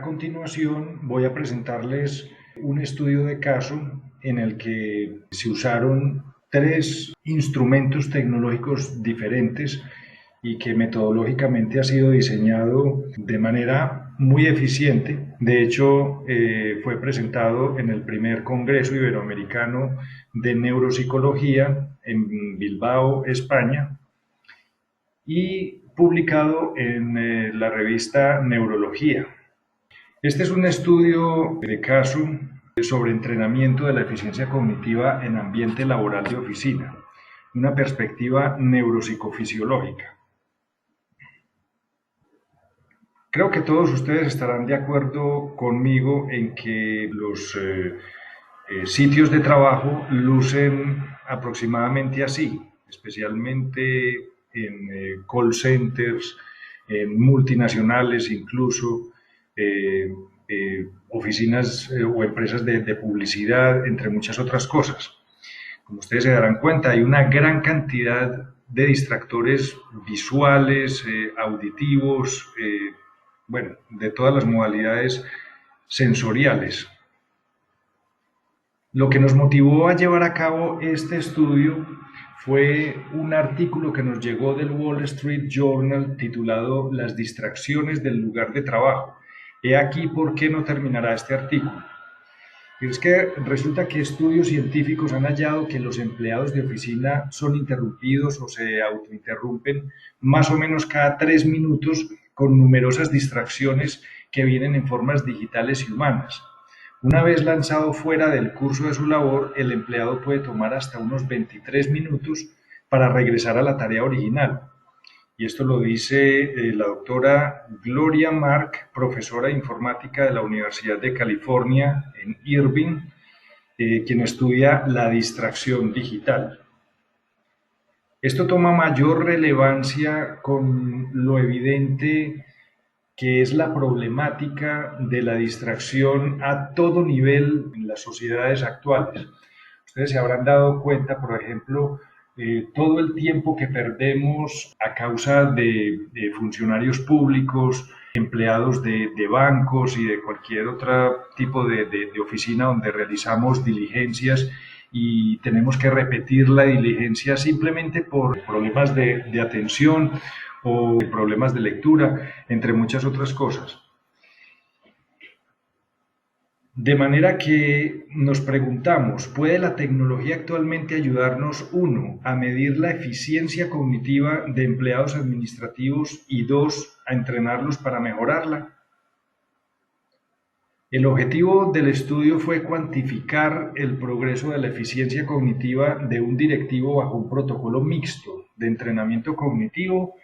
continuación voy a presentarles un estudio de caso en el que se usaron tres instrumentos tecnológicos diferentes y que metodológicamente ha sido diseñado de manera muy eficiente. De hecho, fue presentado en el primer Congreso Iberoamericano de Neuropsicología en Bilbao, España, y publicado en la revista Neurología. Este es un estudio de caso sobre entrenamiento de la eficiencia cognitiva en ambiente laboral de oficina, una perspectiva neuropsicofisiológica. Creo que todos ustedes estarán de acuerdo conmigo en que los sitios de trabajo lucen aproximadamente así, especialmente en call centers, en multinacionales incluso, oficinas o empresas de publicidad, entre muchas otras cosas. Como ustedes se darán cuenta, hay una gran cantidad de distractores visuales, auditivos, de todas las modalidades sensoriales. Lo que nos motivó a llevar a cabo este estudio fue un artículo que nos llegó del Wall Street Journal titulado Las distracciones del lugar de trabajo. He aquí por qué no terminará este artículo. Es que resulta que estudios científicos han hallado que los empleados de oficina son interrumpidos o se autointerrumpen más o menos cada 3 minutos con numerosas distracciones que vienen en formas digitales y humanas. Una vez lanzado fuera del curso de su labor, el empleado puede tomar hasta unos 23 minutos para regresar a la tarea original. Y esto lo dice la doctora Gloria Mark, profesora de informática de la Universidad de California en Irvine, quien estudia la distracción digital. Esto toma mayor relevancia con lo evidente que es la problemática de la distracción a todo nivel en las sociedades actuales. Ustedes se habrán dado cuenta, por ejemplo, todo el tiempo que perdemos a causa de funcionarios públicos, empleados de bancos y de cualquier otro tipo de oficina donde realizamos diligencias y tenemos que repetir la diligencia simplemente por problemas de atención o problemas de lectura, entre muchas otras cosas. De manera que nos preguntamos, ¿puede la tecnología actualmente ayudarnos, uno, a medir la eficiencia cognitiva de empleados administrativos y dos, a entrenarlos para mejorarla? El objetivo del estudio fue cuantificar el progreso de la eficiencia cognitiva de un directivo bajo un protocolo mixto de entrenamiento cognitivo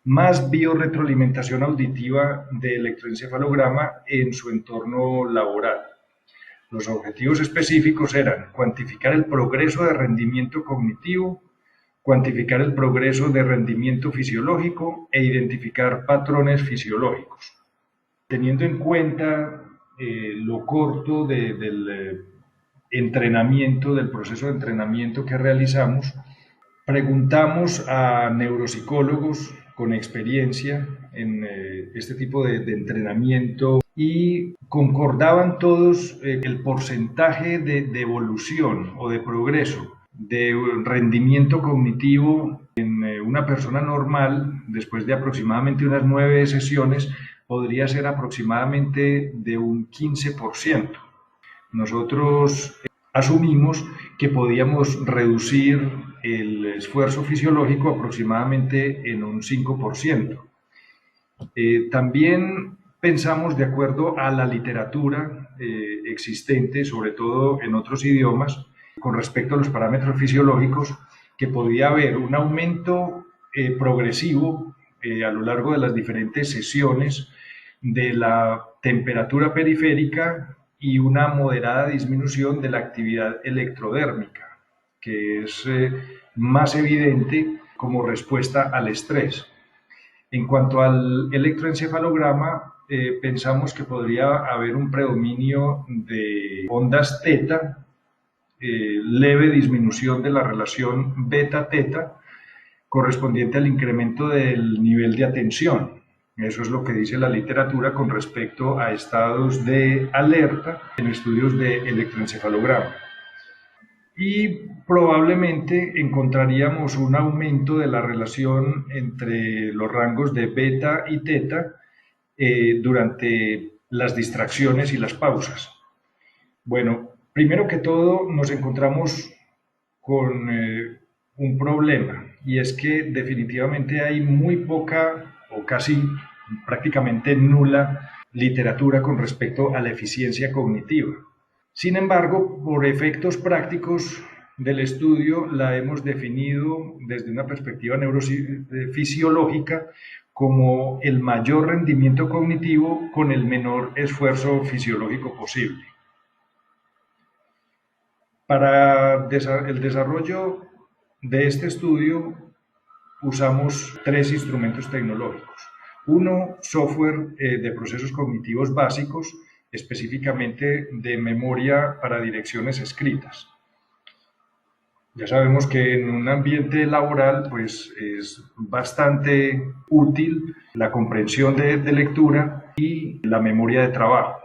más biorretroalimentación auditiva de electroencefalograma en su entorno laboral. Los objetivos específicos eran cuantificar el progreso de rendimiento cognitivo, cuantificar el progreso de rendimiento fisiológico e identificar patrones fisiológicos. Teniendo en cuenta lo corto del entrenamiento, del proceso de entrenamiento que realizamos, preguntamos a neuropsicólogos con experiencia en este tipo de entrenamiento y concordaban todos el porcentaje de evolución o de progreso de rendimiento cognitivo en una persona normal después de aproximadamente unas 9 sesiones podría ser aproximadamente de un 15%. Nosotros asumimos que podíamos reducir el esfuerzo fisiológico aproximadamente en un 5%. También pensamos, de acuerdo a la literatura existente, sobre todo en otros idiomas, con respecto a los parámetros fisiológicos, que podía haber un aumento progresivo a lo largo de las diferentes sesiones de la temperatura periférica y una moderada disminución de la actividad electrodérmica, que es más evidente como respuesta al estrés. En cuanto al electroencefalograma, pensamos que podría haber un predominio de ondas teta, leve disminución de la relación beta-teta, correspondiente al incremento del nivel de atención. Eso es lo que dice la literatura con respecto a estados de alerta en estudios de electroencefalograma. Y probablemente encontraríamos un aumento de la relación entre los rangos de beta y teta durante las distracciones y las pausas. Bueno, primero que todo nos encontramos con un problema y es que definitivamente hay muy poca o casi prácticamente nula literatura con respecto a la eficiencia cognitiva. Sin embargo, por efectos prácticos del estudio, la hemos definido desde una perspectiva neurofisiológica como el mayor rendimiento cognitivo con el menor esfuerzo fisiológico posible. Para el desarrollo de este estudio usamos tres instrumentos tecnológicos. Uno, software de procesos cognitivos básicos, específicamente de memoria para direcciones escritas. Ya sabemos que en un ambiente laboral pues, es bastante útil la comprensión de lectura y la memoria de trabajo.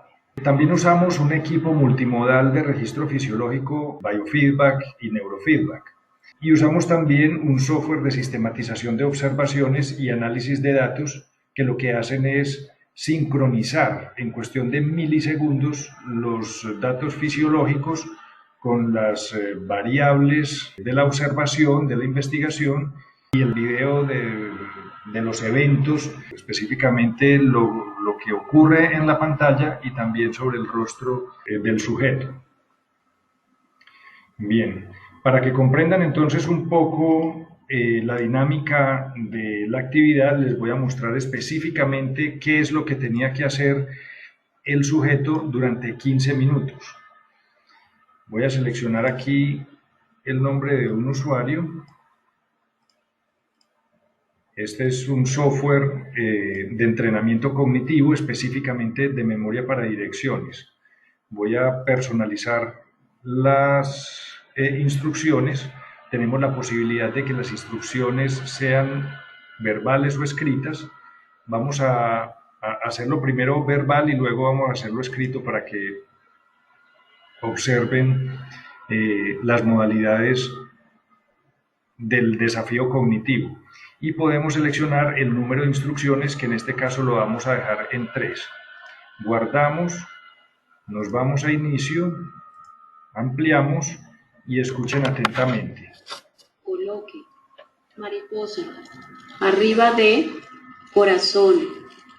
También usamos un equipo multimodal de registro fisiológico, biofeedback y neurofeedback. Y usamos también un software de sistematización de observaciones y análisis de datos que lo que hacen es sincronizar en cuestión de milisegundos los datos fisiológicos con las variables de la observación, de la investigación y el video de los eventos, específicamente lo que ocurre en la pantalla y también sobre el rostro del sujeto. Bien, para que comprendan entonces un poco la dinámica de la actividad, les voy a mostrar específicamente qué es lo que tenía que hacer el sujeto durante 15 minutos. Voy a seleccionar aquí el nombre de un usuario. Este es un software de entrenamiento cognitivo, específicamente de memoria para direcciones. Voy a personalizar las instrucciones. Tenemos la posibilidad de que las instrucciones sean verbales o escritas. Vamos a hacerlo primero verbal y luego vamos a hacerlo escrito para que observen las modalidades del desafío cognitivo. Y podemos seleccionar el número de instrucciones, que en este caso lo vamos a dejar en 3. Guardamos, nos vamos a inicio, ampliamos y escuchen atentamente. Coloque, mariposa, arriba de, corazón,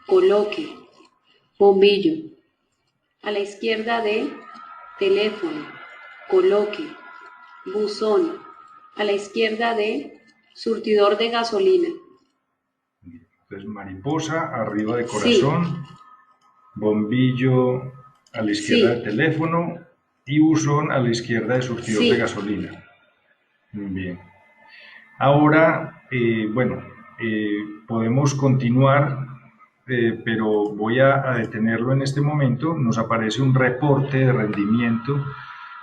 coloque, bombillo, a la izquierda de, teléfono, coloque, buzón, a la izquierda de, surtidor de gasolina. Entonces, mariposa, arriba de corazón, sí. Bombillo a la izquierda, sí, de teléfono y buzón a la izquierda de surtidor, sí, de gasolina. Bien. Ahora, podemos continuar, pero voy a detenerlo en este momento. Nos aparece un reporte de rendimiento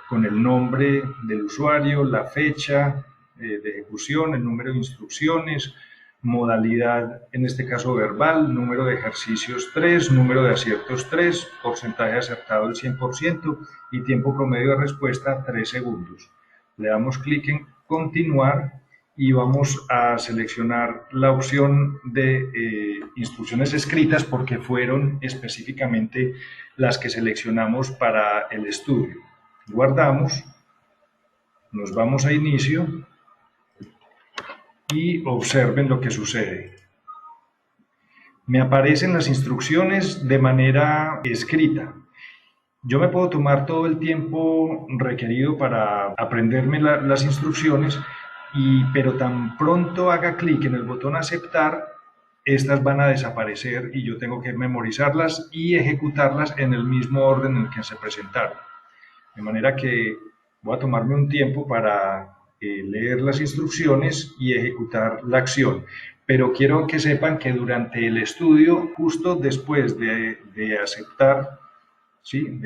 con el nombre del usuario, la fecha de ejecución, el número de instrucciones, modalidad, en este caso verbal, número de ejercicios 3, número de aciertos 3, porcentaje acertado del 100% y tiempo promedio de respuesta 3 segundos. Le damos clic en continuar y vamos a seleccionar la opción de instrucciones escritas porque fueron específicamente las que seleccionamos para el estudio. Guardamos, nos vamos a inicio y observen lo que sucede. Me aparecen las instrucciones de manera escrita. Yo me puedo tomar todo el tiempo requerido para aprenderme las instrucciones, pero tan pronto haga clic en el botón aceptar, estas van a desaparecer y yo tengo que memorizarlas y ejecutarlas en el mismo orden en el que se presentaron. De manera que voy a tomarme un tiempo para leer las instrucciones y ejecutar la acción. Pero quiero que sepan que durante el estudio, justo después de aceptar, ¿sí?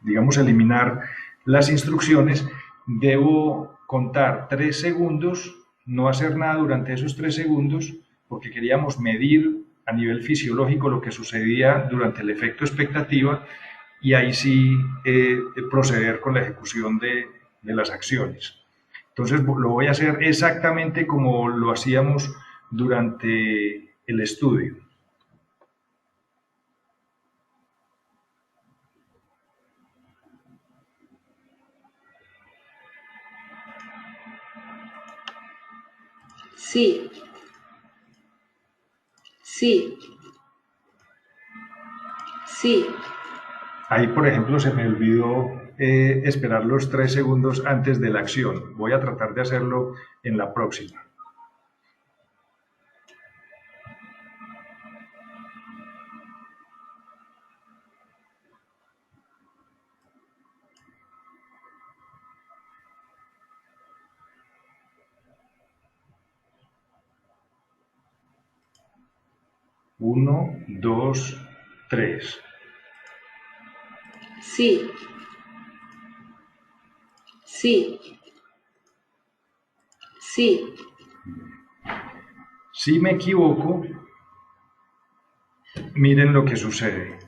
Digamos, eliminar las instrucciones, debo contar 3 segundos, no hacer nada durante esos 3 segundos, porque queríamos medir a nivel fisiológico lo que sucedía durante el efecto expectativa y ahí sí proceder con la ejecución de las acciones. Entonces lo voy a hacer exactamente como lo hacíamos durante el estudio. Sí. Sí. Sí. Ahí, por ejemplo, se me olvidó esperar los 3 segundos antes de la acción. Voy a tratar de hacerlo en la próxima. Uno, dos, tres. Sí. Sí. Sí. Si me equivoco, miren lo que sucede.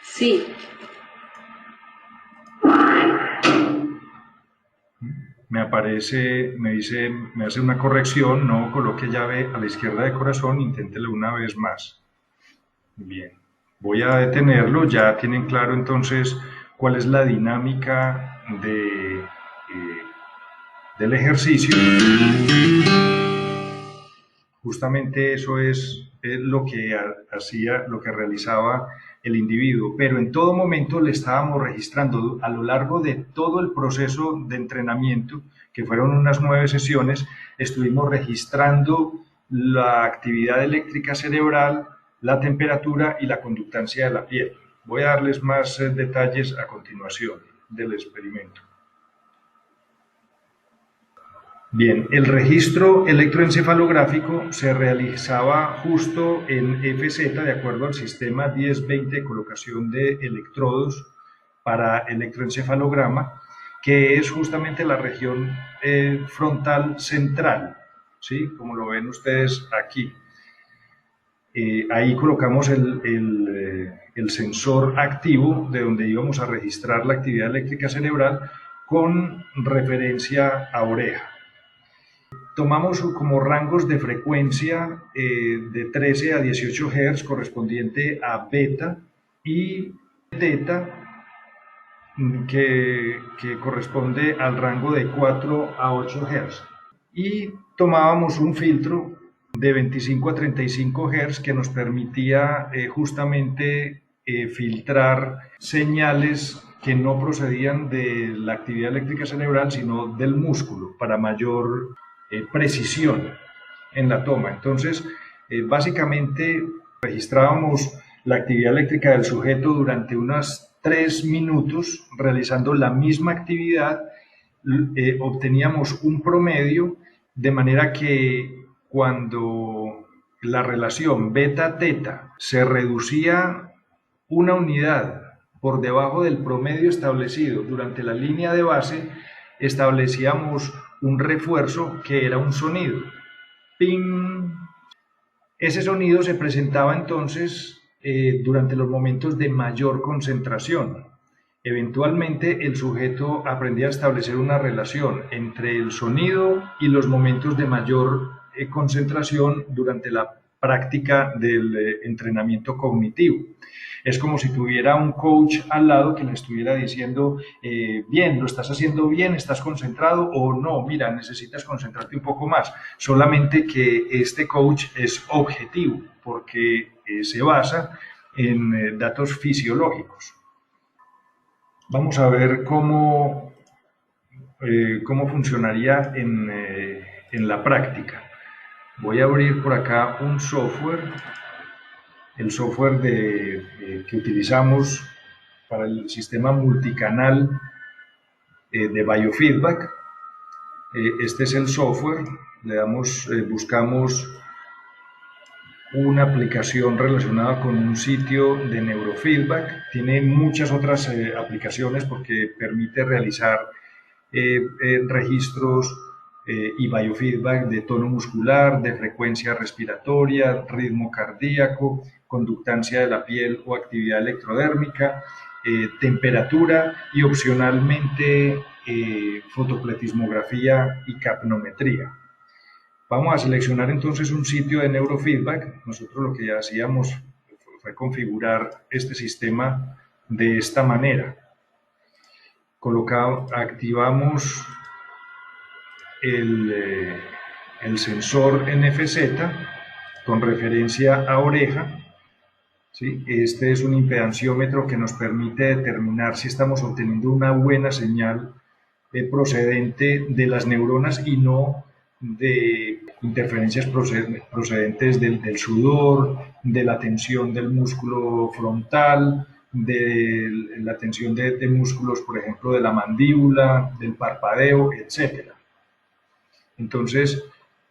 Sí. Me aparece, me hace una corrección, no coloque llave a la izquierda de corazón, inténtelo una vez más. Bien, voy a detenerlo, ya tienen claro entonces cuál es la dinámica del ejercicio. Justamente eso es lo que hacía, lo que realizaba el individuo, pero en todo momento le estábamos registrando a lo largo de todo el proceso de entrenamiento, que fueron unas 9 sesiones, estuvimos registrando la actividad eléctrica cerebral, la temperatura y la conductancia de la piel. Voy a darles más detalles a continuación del experimento. Bien, el registro electroencefalográfico se realizaba justo en FZ de acuerdo al sistema 10-20 de colocación de electrodos para electroencefalograma, que es justamente la región frontal central, ¿sí? Como lo ven ustedes aquí. Ahí colocamos el sensor activo de donde íbamos a registrar la actividad eléctrica cerebral con referencia a oreja. Tomamos como rangos de frecuencia de 13 a 18 Hz correspondiente a beta y teta que corresponde al rango de 4 a 8 Hz. Y tomábamos un filtro de 25 a 35 Hz que nos permitía justamente filtrar señales que no procedían de la actividad eléctrica cerebral, sino del músculo, para mayor precisión en la toma. Entonces, básicamente registrábamos la actividad eléctrica del sujeto durante unos 3 minutos, realizando la misma actividad, obteníamos un promedio, de manera que cuando la relación beta-teta se reducía una unidad por debajo del promedio establecido durante la línea de base, establecíamos un refuerzo que era un sonido. ¡Ping! Ese sonido se presentaba entonces durante los momentos de mayor concentración. Eventualmente el sujeto aprendía a establecer una relación entre el sonido y los momentos de mayor concentración durante la práctica del entrenamiento cognitivo. Es como si tuviera un coach al lado que le estuviera diciendo, bien, lo estás haciendo bien, estás concentrado, o no, mira, necesitas concentrarte un poco más. Solamente que este coach es objetivo porque se basa en datos fisiológicos. Vamos a ver cómo funcionaría en la práctica. Voy a abrir por acá un software, el software que utilizamos para el sistema multicanal de biofeedback. Este es el software, le damos, buscamos una aplicación relacionada con un sitio de neurofeedback. Tiene muchas otras aplicaciones porque permite realizar registros y biofeedback de tono muscular, de frecuencia respiratoria, ritmo cardíaco, conductancia de la piel o actividad electrodérmica, temperatura y opcionalmente fotopletismografía y capnometría. Vamos a seleccionar entonces un sitio de neurofeedback. Nosotros lo que hacíamos fue configurar este sistema de esta manera. Activamos el sensor NFC con referencia a oreja. ¿Sí? Este es un impedanciómetro que nos permite determinar si estamos obteniendo una buena señal procedente de las neuronas y no de interferencias procedentes del sudor, de la tensión del músculo frontal, de la tensión de músculos, por ejemplo, de la mandíbula, del parpadeo, etc. Entonces,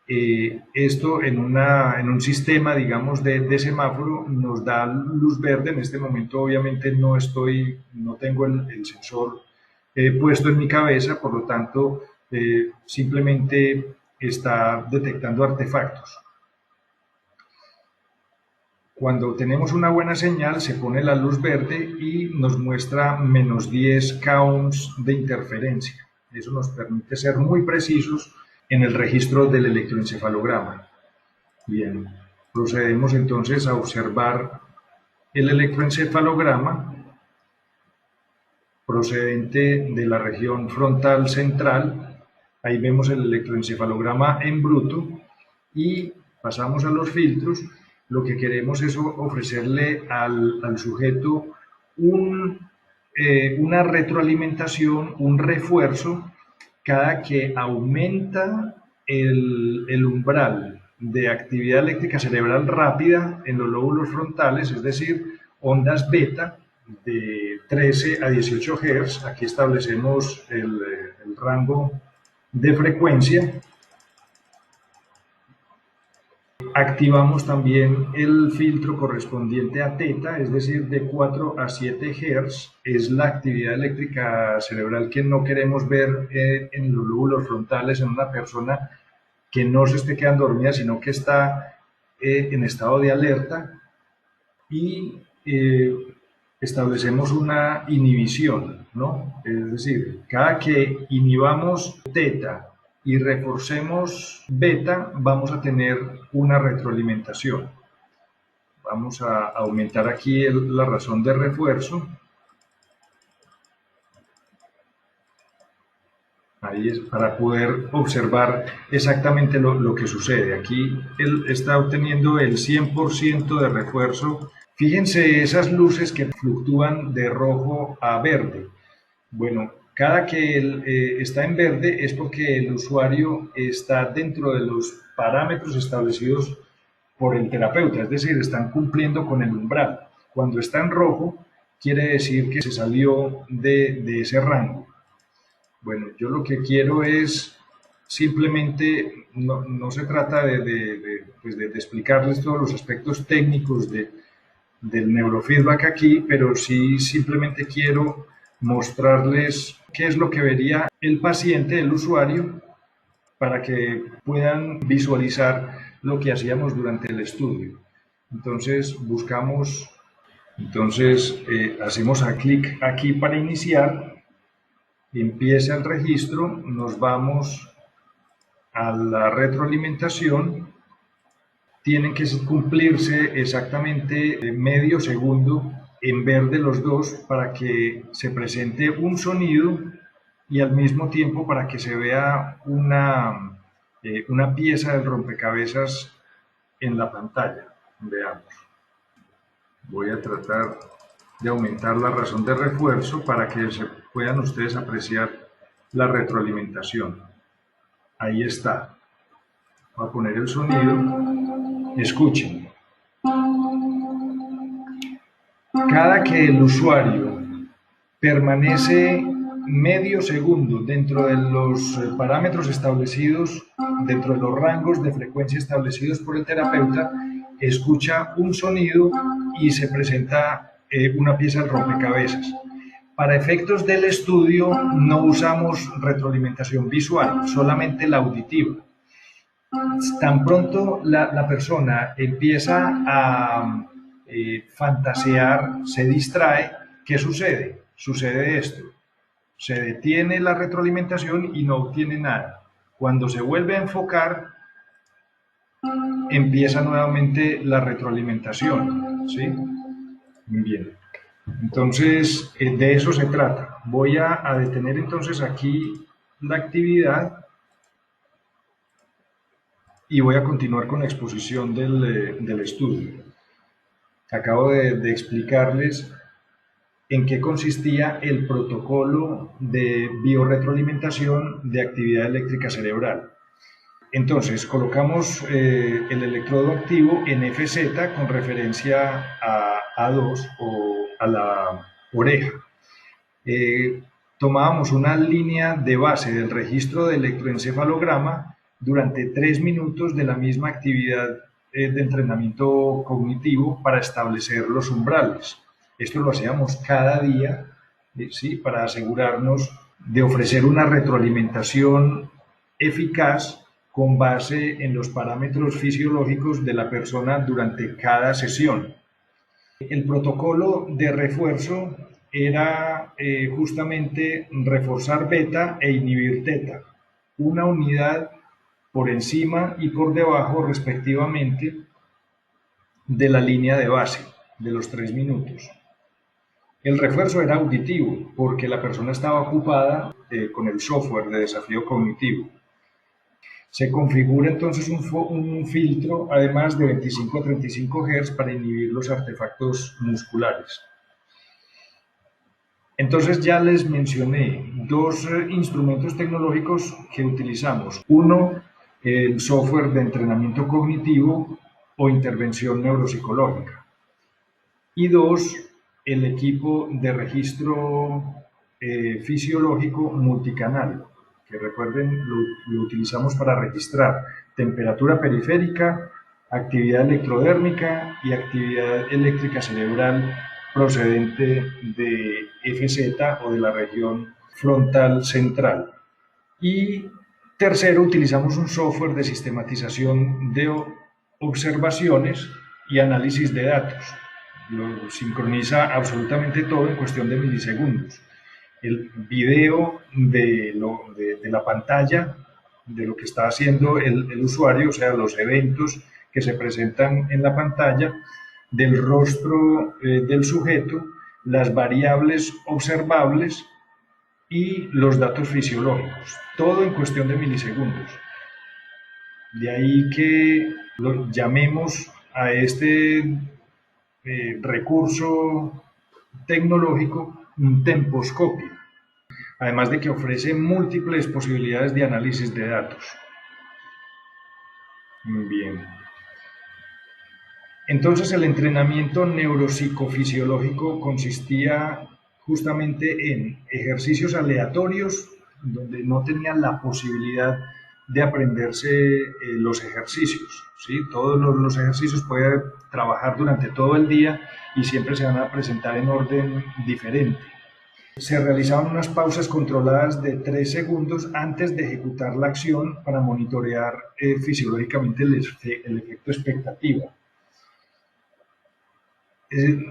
esto en un sistema, digamos, de semáforo nos da luz verde. En este momento, obviamente, no tengo el sensor puesto en mi cabeza, por lo tanto, simplemente está detectando artefactos. Cuando tenemos una buena señal, se pone la luz verde y nos muestra menos 10 counts de interferencia. Eso nos permite ser muy precisos en el registro del electroencefalograma. Bien, procedemos entonces a observar el electroencefalograma procedente de la región frontal central. Ahí vemos el electroencefalograma en bruto y pasamos a los filtros. Lo que queremos es ofrecerle al sujeto una retroalimentación, un refuerzo, cada que aumenta el umbral de actividad eléctrica cerebral rápida en los lóbulos frontales, es decir, ondas beta de 13 a 18 Hz. Aquí establecemos el rango de frecuencia. Activamos también el filtro correspondiente a teta, es decir, de 4 a 7 Hz. Es la actividad eléctrica cerebral que no queremos ver en los lóbulos frontales en una persona que no se esté quedando dormida, sino que está en estado de alerta. Y establecemos una inhibición, ¿no? Es decir, cada que inhibamos teta y reforcemos beta, vamos a tener una retroalimentación. Vamos a aumentar aquí la razón de refuerzo. Ahí es para poder observar exactamente lo que sucede. Aquí él está obteniendo el 100% de refuerzo. Fíjense esas luces que fluctúan de rojo a verde. Bueno, cada que está en verde es porque el usuario está dentro de los parámetros establecidos por el terapeuta, es decir, están cumpliendo con el umbral. Cuando está en rojo, quiere decir que se salió de ese rango. Bueno, yo lo que quiero es simplemente, no se trata de explicarles todos los aspectos técnicos del neurofeedback aquí, pero sí simplemente quiero mostrarles qué es lo que vería el paciente, el usuario, para que puedan visualizar lo que hacíamos durante el estudio. Entonces hacemos clic aquí para iniciar, empieza el registro, nos vamos a la retroalimentación. Tienen que cumplirse exactamente medio segundo en verde los dos para que se presente un sonido y al mismo tiempo para que se vea una pieza del rompecabezas en la pantalla. Veamos. Voy a tratar de aumentar la razón de refuerzo para que se puedan ustedes apreciar la retroalimentación. Ahí está. Voy a poner el sonido. Escuchen. Cada que el usuario permanece medio segundo dentro de los parámetros establecidos, dentro de los rangos de frecuencia establecidos por el terapeuta, escucha un sonido y se presenta una pieza del rompecabezas. Para efectos del estudio no usamos retroalimentación visual, solamente la auditiva. Tan pronto la persona empieza a fantasear, se distrae, ¿qué sucede? Sucede esto. Se detiene la retroalimentación y no obtiene nada. Cuando se vuelve a enfocar, empieza nuevamente la retroalimentación, ¿sí? Bien. Entonces, de eso se trata. Voy a detener entonces aquí la actividad y voy a continuar con la exposición del estudio. Acabo de explicarles en qué consistía el protocolo de biorretroalimentación de actividad eléctrica cerebral. Entonces, colocamos el electrodo activo en FZ con referencia a A2 o a la oreja. Tomábamos una línea de base del registro de electroencefalograma durante 3 minutos de la misma actividad de entrenamiento cognitivo para establecer los umbrales. Esto lo hacíamos cada día, ¿sí? Para asegurarnos de ofrecer una retroalimentación eficaz con base en los parámetros fisiológicos de la persona durante cada sesión. El protocolo de refuerzo era justamente reforzar beta e inhibir teta, una unidad por encima y por debajo respectivamente de la línea de base de los 3 minutos. El refuerzo era auditivo porque la persona estaba ocupada con el software de desafío cognitivo. Se configura entonces un filtro, además de 25 a 35 Hz, para inhibir los artefactos musculares. Entonces ya les mencioné dos instrumentos tecnológicos que utilizamos. Uno, el software de entrenamiento cognitivo o intervención neuropsicológica. Y dos, el equipo de registro fisiológico multicanal, que recuerden lo utilizamos para registrar temperatura periférica, actividad electrodérmica y actividad eléctrica cerebral procedente de FZ o de la región frontal central. Y tercero, utilizamos un software de sistematización de observaciones y análisis de datos. Lo sincroniza absolutamente todo en cuestión de milisegundos. El video de la pantalla, de lo que está haciendo el usuario, o sea, los eventos que se presentan en la pantalla, del rostro del sujeto, las variables observables y los datos fisiológicos, todo en cuestión de milisegundos. De ahí que lo llamemos a este recurso tecnológico un temposcopio, además de que ofrece múltiples posibilidades de análisis de datos. Bien. Entonces el entrenamiento neuropsicofisiológico consistía justamente en ejercicios aleatorios donde no tenían la posibilidad de aprenderse los ejercicios, ¿sí? Todos los ejercicios pueden trabajar durante todo el día y siempre se van a presentar en orden diferente. Se realizaban unas pausas controladas de 3 segundos antes de ejecutar la acción para monitorear fisiológicamente el efecto expectativa.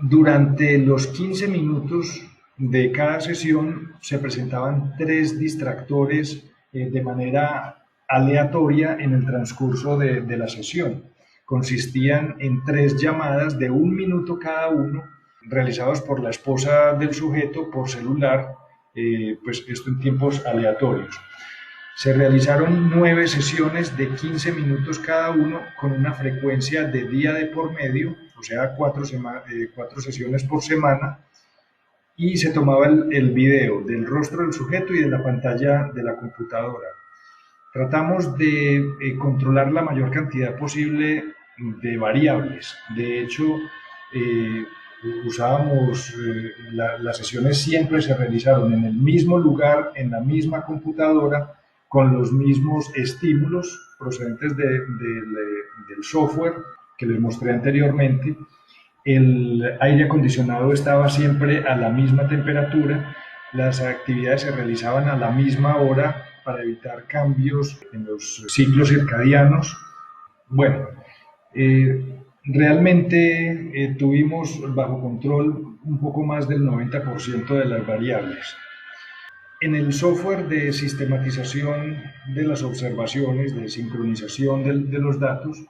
Durante los 15 minutos de cada sesión se presentaban 3 distractores de manera aleatoria en el transcurso de la sesión. Consistían en 3 llamadas de 1 minuto cada uno, realizadas por la esposa del sujeto por celular, pues esto en tiempos aleatorios. Se realizaron 9 sesiones de 15 minutos cada uno con una frecuencia de día de por medio, o sea, 4 sesiones por semana, y se tomaba el video del rostro del sujeto y de la pantalla de la computadora. Tratamos de controlar la mayor cantidad posible de variables. De hecho, las sesiones siempre se realizaron en el mismo lugar, en la misma computadora, con los mismos estímulos procedentes del software que les mostré anteriormente, el aire acondicionado estaba siempre a la misma temperatura, las actividades se realizaban a la misma hora para evitar cambios en los ciclos circadianos. Bueno, realmente tuvimos bajo control un poco más del 90% de las variables. En el software de sistematización de las observaciones, de sincronización de los datos,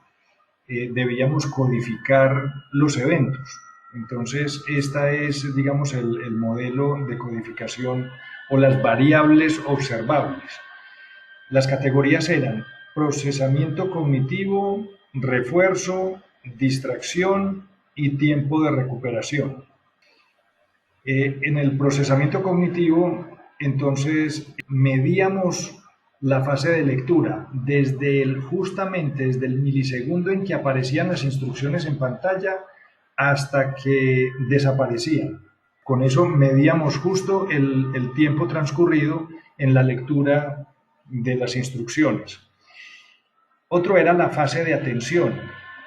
debíamos codificar los eventos. Entonces, esta es, digamos, el modelo de codificación o las variables observables. Las categorías eran procesamiento cognitivo, refuerzo, distracción y tiempo de recuperación. En el procesamiento cognitivo, entonces, medíamos la fase de lectura justamente desde el milisegundo en que aparecían las instrucciones en pantalla hasta que desaparecían. Con eso medíamos justo el tiempo transcurrido en la lectura de las instrucciones. Otro era la fase de atención,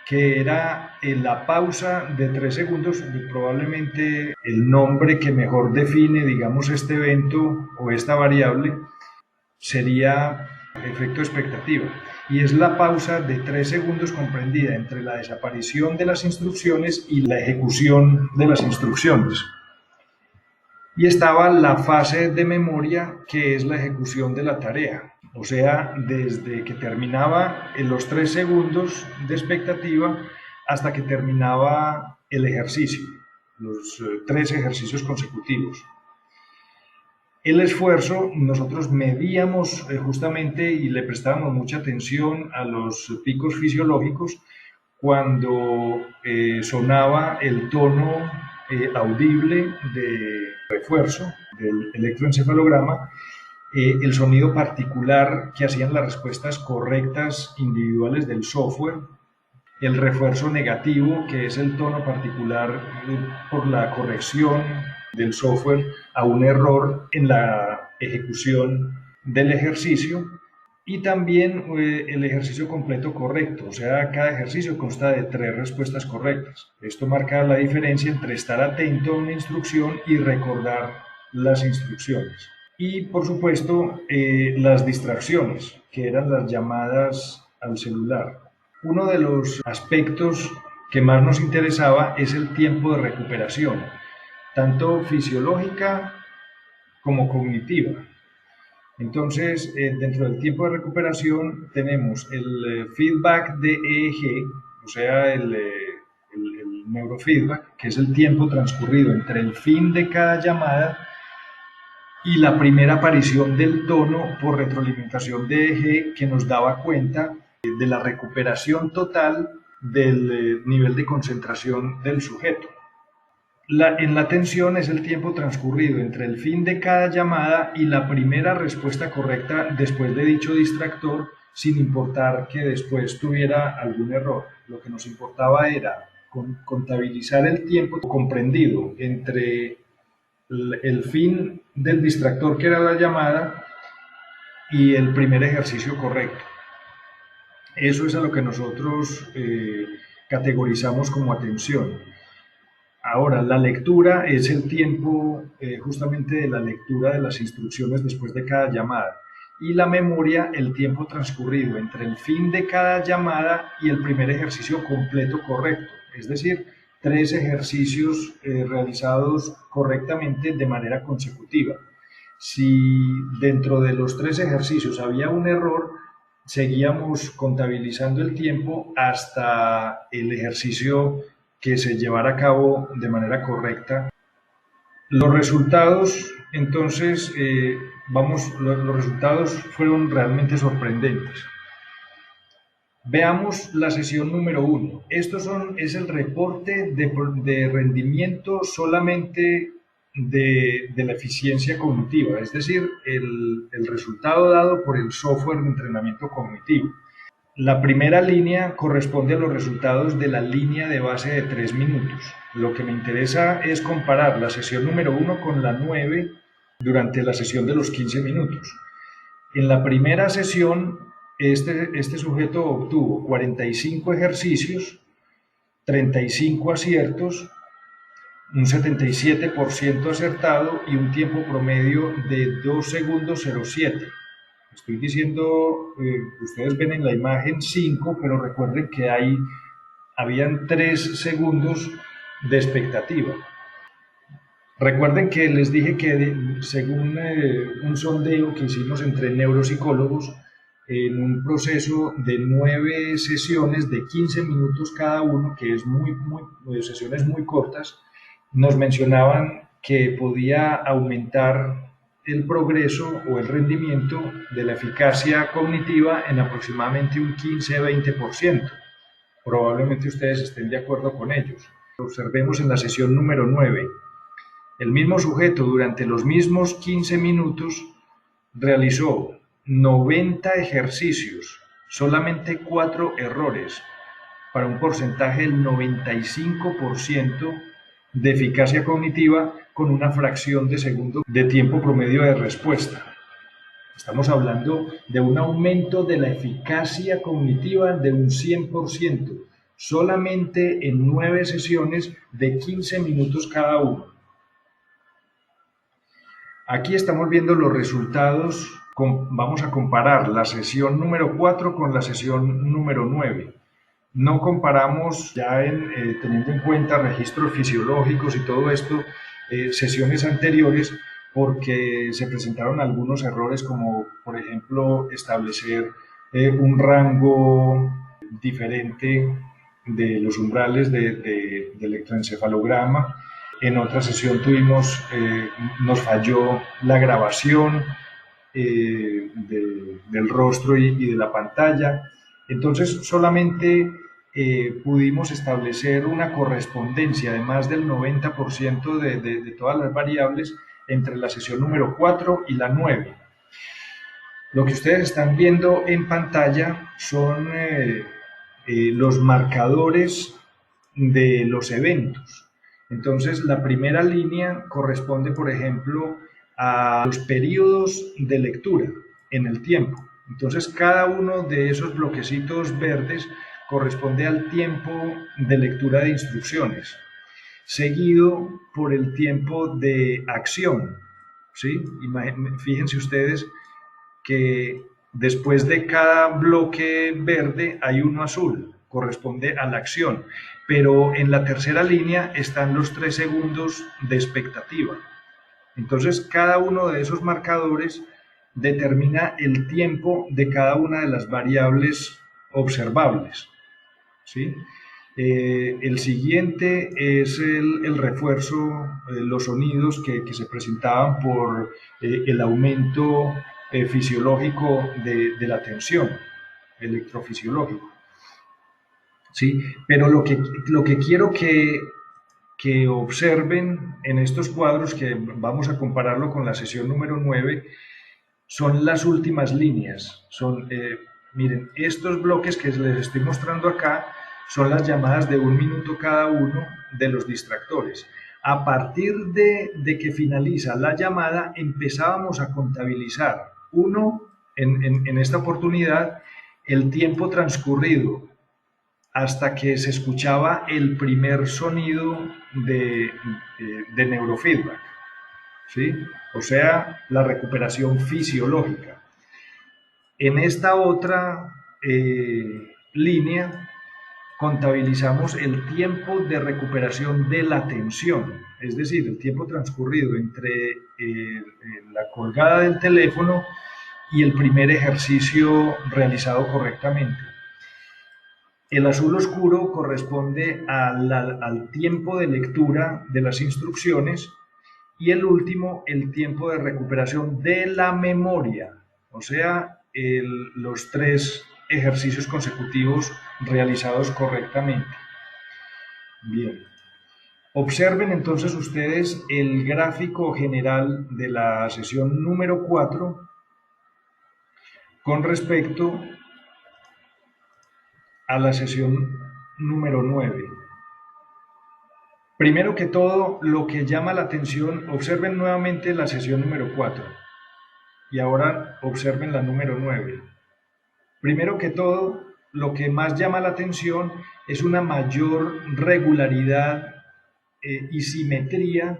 que era la pausa de 3 segundos, y probablemente el nombre que mejor define, digamos, este evento o esta variable sería efecto expectativa, y es la pausa de 3 segundos comprendida entre la desaparición de las instrucciones y la ejecución de las instrucciones. Y estaba la fase de memoria, que es la ejecución de la tarea, o sea, desde que terminaba en los 3 segundos de expectativa hasta que terminaba el ejercicio, los 3 ejercicios consecutivos. El esfuerzo, nosotros medíamos justamente y le prestábamos mucha atención a los picos fisiológicos cuando sonaba el tono audible de refuerzo del electroencefalograma, el sonido particular que hacían las respuestas correctas individuales del software, el refuerzo negativo, que es el tono particular por la corrección del software a un error en la ejecución del ejercicio, y también el ejercicio completo correcto, o sea, cada ejercicio consta de 3 respuestas correctas. Esto marca la diferencia entre estar atento a una instrucción y recordar las instrucciones. Y por supuesto, las distracciones, que eran las llamadas al celular. Uno de los aspectos que más nos interesaba es el tiempo de recuperación, tanto fisiológica como cognitiva. Entonces, dentro del tiempo de recuperación tenemos el feedback de EEG, o sea, el neurofeedback, que es el tiempo transcurrido entre el fin de cada llamada y la primera aparición del tono por retroalimentación de EEG, que nos daba cuenta de la recuperación total del nivel de concentración del sujeto. En la atención es el tiempo transcurrido entre el fin de cada llamada y la primera respuesta correcta después de dicho distractor, sin importar que después tuviera algún error. Lo que nos importaba era contabilizar el tiempo comprendido entre el fin del distractor, que era la llamada, y el primer ejercicio correcto. Eso es a lo que nosotros categorizamos como atención. Ahora, la lectura es el tiempo justamente de la lectura de las instrucciones después de cada llamada. Y la memoria, el tiempo transcurrido entre el fin de cada llamada y el primer ejercicio completo correcto. Es decir, 3 ejercicios realizados correctamente de manera consecutiva. Si dentro de los 3 ejercicios había un error, seguíamos contabilizando el tiempo hasta el ejercicio que se llevara a cabo de manera correcta. Los resultados, entonces, los resultados fueron realmente sorprendentes. Veamos la sesión número 1. Es el reporte de rendimiento solamente de la eficiencia cognitiva, es decir, el resultado dado por el software de entrenamiento cognitivo. La primera línea corresponde a los resultados de la línea de base de 3 minutos. Lo que me interesa es comparar la sesión número 1 con la 9 durante la sesión de los 15 minutos. En la primera sesión, este sujeto obtuvo 45 ejercicios 35 aciertos, un 77% acertado y un tiempo promedio de 2 segundos 07. Estoy diciendo, ustedes ven en la imagen 5, pero recuerden que habían 3 segundos de expectativa. Recuerden que les dije que según un sondeo que hicimos entre neuropsicólogos, en un proceso de 9 sesiones de 15 minutos cada uno, que es sesiones muy cortas, nos mencionaban que podía aumentar el progreso o el rendimiento de la eficacia cognitiva en aproximadamente un 15-20%. Probablemente ustedes estén de acuerdo con ellos. Observemos en la sesión número 9. El mismo sujeto durante los mismos 15 minutos realizó 90 ejercicios, solamente 4 errores, para un porcentaje del 95% de eficacia cognitiva con una fracción de segundo de tiempo promedio de respuesta. Estamos hablando de un aumento de la eficacia cognitiva de un 100%, solamente en 9 sesiones de 15 minutos cada uno. Aquí estamos viendo los resultados, vamos a comparar la sesión número 4 con la sesión número 9. No comparamos ya teniendo en cuenta registros fisiológicos y todo esto, sesiones anteriores, porque se presentaron algunos errores como por ejemplo establecer un rango diferente de los umbrales de electroencefalograma. En otra sesión nos falló la grabación del rostro y de la pantalla. Entonces solamente pudimos establecer una correspondencia de más del 90% de todas las variables entre la sesión número 4 y la 9. Lo que ustedes están viendo en pantalla son los marcadores de los eventos. Entonces, la primera línea corresponde, por ejemplo, a los periodos de lectura en el tiempo. Entonces, cada uno de esos bloquecitos verdes corresponde al tiempo de lectura de instrucciones, seguido por el tiempo de acción, ¿sí? Fíjense ustedes que después de cada bloque verde hay uno azul, corresponde a la acción, pero en la tercera línea están los 3 segundos de expectativa. Entonces, cada uno de esos marcadores determina el tiempo de cada una de las variables observables, ¿sí? El siguiente es el refuerzo, los sonidos que se presentaban por el aumento fisiológico de la tensión, electrofisiológico. ¿Sí? Pero lo que quiero que observen en estos cuadros, que vamos a compararlo con la sesión número 9, son las últimas líneas. Miren, estos bloques que les estoy mostrando acá son las llamadas de 1 minuto cada uno de los distractores. A partir de que finaliza la llamada, empezábamos a contabilizar, en esta oportunidad, el tiempo transcurrido hasta que se escuchaba el primer sonido de neurofeedback, ¿sí? O sea, la recuperación fisiológica. En esta otra línea contabilizamos el tiempo de recuperación de la atención, es decir, el tiempo transcurrido entre la colgada del teléfono y el primer ejercicio realizado correctamente. El azul oscuro corresponde al tiempo de lectura de las instrucciones y el último, el tiempo de recuperación de la memoria, o sea, los 3 ejercicios consecutivos realizados correctamente. Bien. Observen entonces ustedes el gráfico general de la sesión número 4 con respecto a la sesión número 9. Primero que todo, lo que llama la atención, observen nuevamente la sesión número 4 y ahora observen la número 9. Primero que todo, lo que más llama la atención es una mayor regularidad y simetría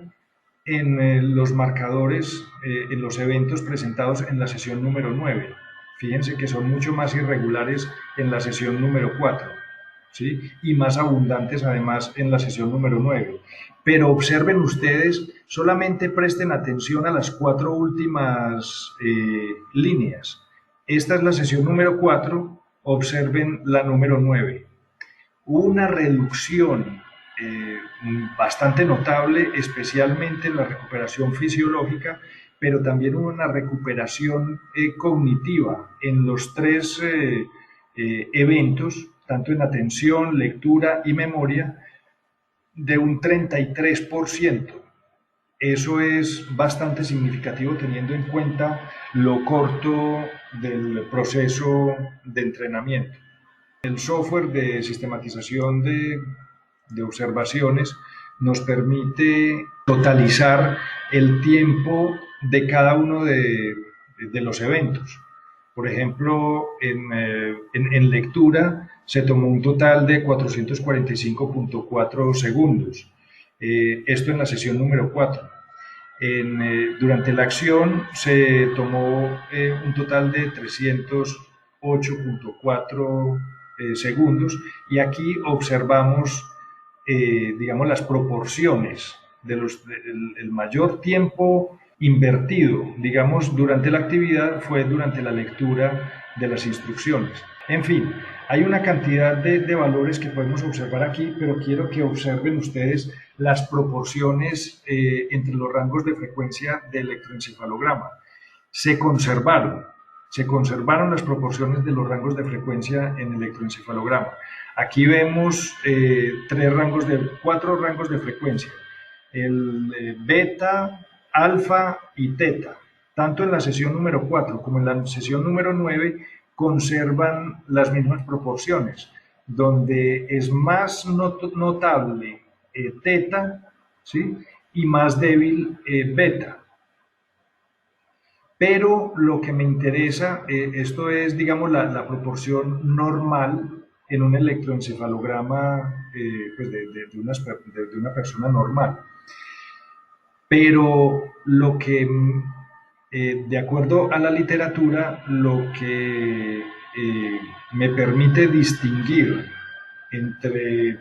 en los marcadores, en los eventos presentados en la sesión número 9. Fíjense que son mucho más irregulares en la sesión número 4, ¿sí? Y más abundantes además en la sesión número 9. Pero observen ustedes, solamente presten atención a las 4 últimas líneas. Esta es la sesión número 4, observen la número 9. Hubo una reducción bastante notable, especialmente en la recuperación fisiológica, pero también hubo una recuperación cognitiva en los tres eventos, tanto en atención, lectura y memoria, de un 33%. Eso es bastante significativo teniendo en cuenta lo corto del proceso de entrenamiento. El software de sistematización de observaciones nos permite totalizar el tiempo de cada uno de los eventos. Por ejemplo, en lectura se tomó un total de 445.4 segundos. Esto en la sesión número 4. Durante la acción se tomó un total de 308.4 segundos y aquí observamos, digamos, las proporciones el mayor tiempo invertido, digamos, durante la actividad fue durante la lectura de las instrucciones. En fin, hay una cantidad de valores que podemos observar aquí, pero quiero que observen ustedes las proporciones entre los rangos de frecuencia del electroencefalograma. Se conservaron las proporciones de los rangos de frecuencia en el electroencefalograma. Aquí vemos cuatro rangos de frecuencia, el beta, alfa y teta. Tanto en la sesión número 4 como en la sesión número 9 conservan las mismas proporciones, donde es más notable teta, ¿sí? Y más débil beta. Pero lo que me interesa, esto es, digamos, la proporción normal en un electroencefalograma pues de una persona normal. Pero lo que, de acuerdo a la literatura, lo que me permite distinguir entre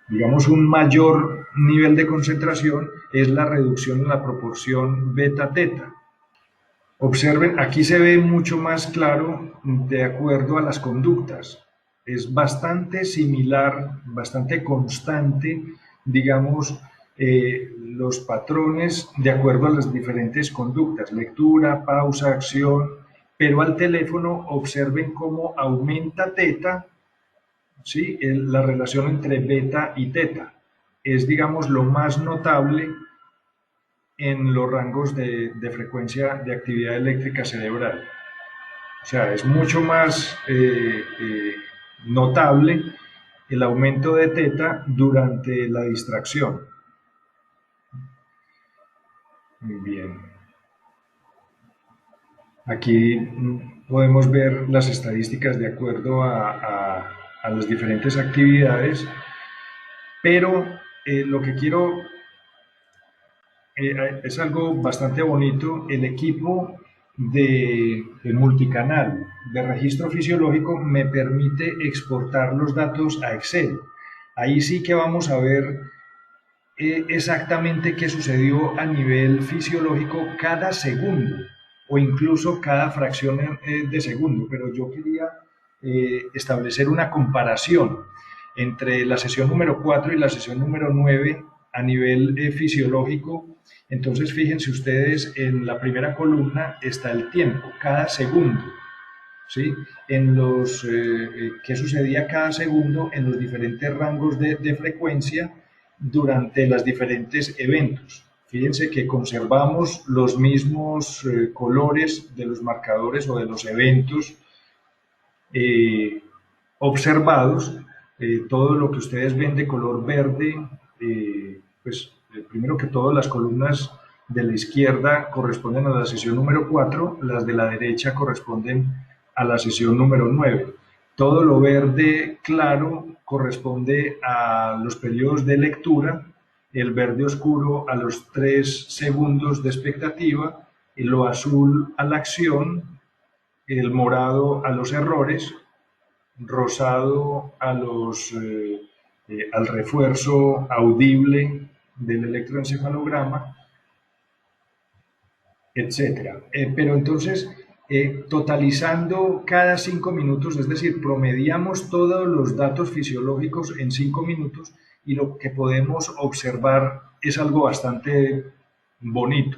digamos, un mayor nivel de concentración es la reducción en la proporción beta-teta. Observen, aquí se ve mucho más claro de acuerdo a las conductas. Es bastante similar, bastante constante, digamos, los patrones de acuerdo a las diferentes conductas, lectura, pausa, acción, pero al teléfono observen cómo aumenta teta, ¿sí? La relación entre beta y teta es, digamos, lo más notable en los rangos de frecuencia de actividad eléctrica cerebral. O sea, es mucho más notable el aumento de teta durante la distracción. Muy bien. Aquí podemos ver las estadísticas de acuerdo a las diferentes actividades, pero lo que quiero es algo bastante bonito. El equipo de multicanal de registro fisiológico me permite exportar los datos a Excel. Ahí sí que vamos a ver exactamente qué sucedió a nivel fisiológico cada segundo o incluso cada fracción de segundo, pero yo quería establecer una comparación entre la sesión número 4 y la sesión número 9 a nivel fisiológico. Entonces, fíjense ustedes, en la primera columna está el tiempo, cada segundo, ¿sí? En los qué sucedía cada segundo en los diferentes rangos de frecuencia durante los diferentes eventos. Fíjense que conservamos los mismos colores de los marcadores o de los eventos observados. Todo lo que ustedes ven de color verde, pues primero que todo las columnas de la izquierda corresponden a la sesión número 4, las de la derecha corresponden a la sesión número 9. Todo lo verde claro corresponde a los periodos de lectura, el verde oscuro a los 3 segundos de expectativa, lo azul a la acción, el morado a los errores, rosado a al refuerzo audible del electroencefalograma, etcétera. Pero entonces, totalizando cada 5 minutos, es decir, promediamos todos los datos fisiológicos en 5 minutos y lo que podemos observar es algo bastante bonito.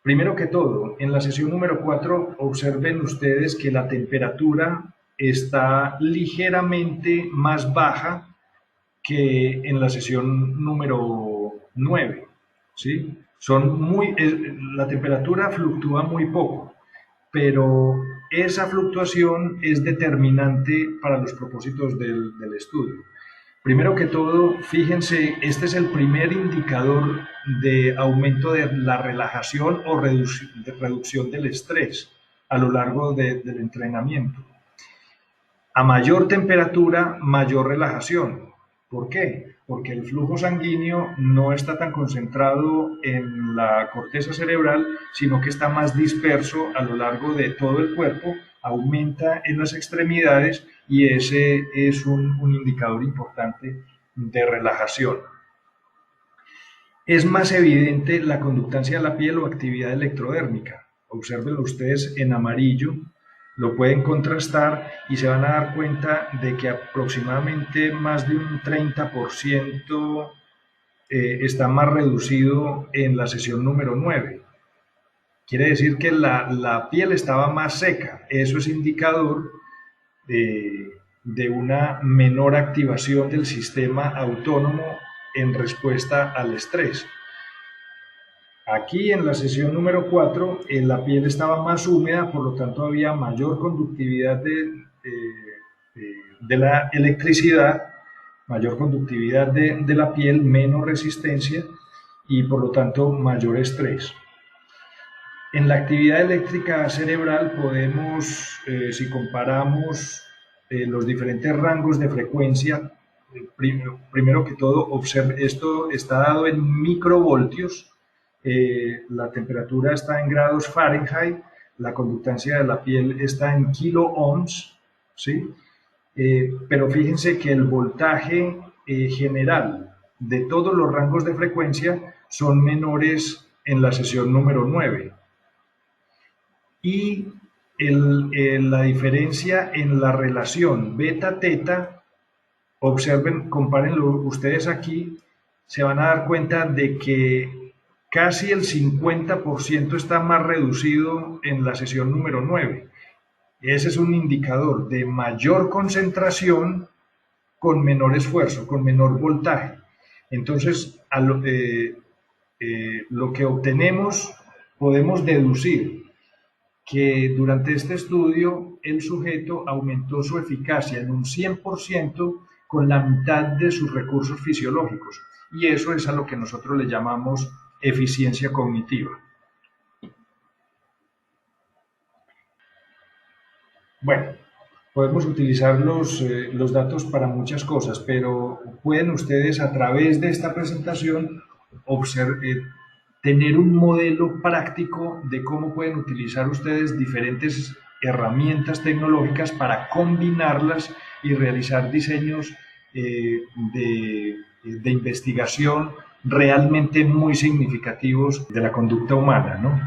Primero que todo, en la sesión número 4, observen ustedes que la temperatura está ligeramente más baja que en la sesión número 9, ¿sí? La temperatura fluctúa muy poco, pero esa fluctuación es determinante para los propósitos del estudio. Primero que todo, fíjense, este es el primer indicador de aumento de la relajación o de reducción del estrés a lo largo del entrenamiento. A mayor temperatura, mayor relajación. ¿Por qué? Porque el flujo sanguíneo no está tan concentrado en la corteza cerebral, sino que está más disperso a lo largo de todo el cuerpo, aumenta en las extremidades y ese es un indicador importante de relajación. Es más evidente la conductancia de la piel o actividad electrodérmica. Obsérvenlo ustedes en amarillo, lo pueden contrastar y se van a dar cuenta de que aproximadamente más de un 30% está más reducido en la sesión número 9. Quiere decir que la piel estaba más seca. Eso es indicador de una menor activación del sistema autónomo en respuesta al estrés. Aquí en la sesión número 4, la piel estaba más húmeda, por lo tanto había mayor conductividad de la electricidad, mayor conductividad de la piel, menos resistencia y por lo tanto mayor estrés. En la actividad eléctrica cerebral podemos, si comparamos los diferentes rangos de frecuencia, primero que todo, observe, esto está dado en microvoltios. La temperatura está en grados Fahrenheit, la conductancia de la piel está en kilo ohms, ¿sí? Pero fíjense que el voltaje general de todos los rangos de frecuencia son menores en la sesión número 9. Y la diferencia en la relación beta-teta, observen, compárenlo ustedes aquí, se van a dar cuenta de que casi el 50% está más reducido en la sesión número 9. Ese es un indicador de mayor concentración con menor esfuerzo, con menor voltaje. Entonces, lo que obtenemos, podemos deducir que durante este estudio el sujeto aumentó su eficacia en un 100% con la mitad de sus recursos fisiológicos. Y eso es a lo que nosotros le llamamos eficiencia cognitiva. Bueno, podemos utilizar los datos para muchas cosas, pero pueden ustedes a través de esta presentación tener un modelo práctico de cómo pueden utilizar ustedes diferentes herramientas tecnológicas para combinarlas y realizar diseños de investigación realmente muy significativos de la conducta humana, ¿no?